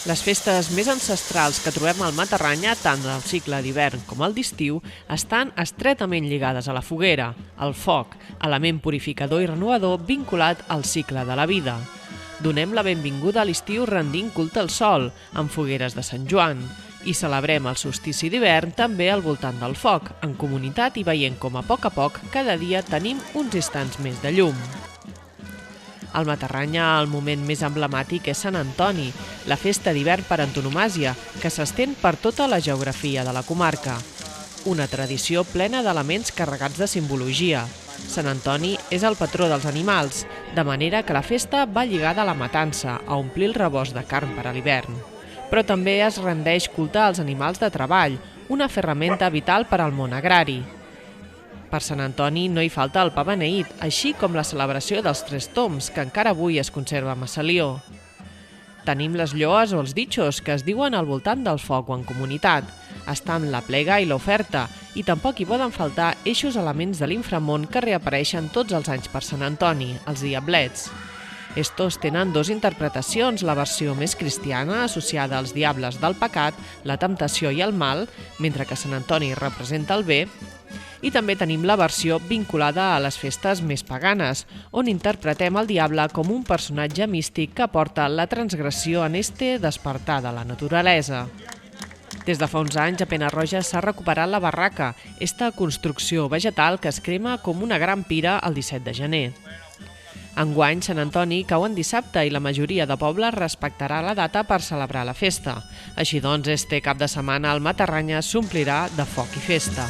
Les festes més ancestrals que trobem al Matarranya, tant del cicle d'hivern com el d'estiu, estan estretament lligades a la foguera, al foc, element purificador i renovador vinculat al cicle de la vida. Donem la benvinguda a l'estiu rendint culte al sol, amb fogueres de Sant Joan, i celebrem el solstici d'hivern també al voltant del foc, en comunitat i veient com a poc cada dia tenim uns instants més de llum. Al Matarranya el moment més emblemàtic és Sant Antoni, la festa d'hivern per antonomàsia, que s'estén per tota la geografia de la comarca. Una tradició plena d'elements carregats de simbologia. Sant Antoni és el patró dels animals, de manera que la festa va lligada a la matança, a omplir el rebost de carn per a l'hivern. Però també es rendeix culte als animals de treball, una ferramenta vital per al món agrari. Per Sant Antoni no hi falta el pa beneït, així com la celebració dels Tres Tombs, que encara avui es conserva a Massalió. Tenim les lloes o els ditxos, que es diuen al voltant del foc o en comunitat. Està amb la plega i l'oferta, i tampoc hi poden faltar eixos elements de l'inframón que reapareixen tots els anys per Sant Antoni, els diablets. Estos tenen dues interpretacions, la versió més cristiana, associada als diables del pecat, la temptació i el mal, mentre que Sant Antoni representa el bé, i també tenim la versió vinculada a les festes més paganes, on interpretem el diable com un personatge místic que porta la transgressió en este despertar de la naturalesa. Des de fa uns anys a Pena-roja s'ha recuperat la barraca, esta construcció vegetal que es crema com una gran pira el 17 de gener. Enguany, Sant Antoni cau en dissabte i la majoria de pobles respectarà la data per celebrar la festa. Així doncs, este cap de setmana el Matarranya s'omplirà de foc i festa.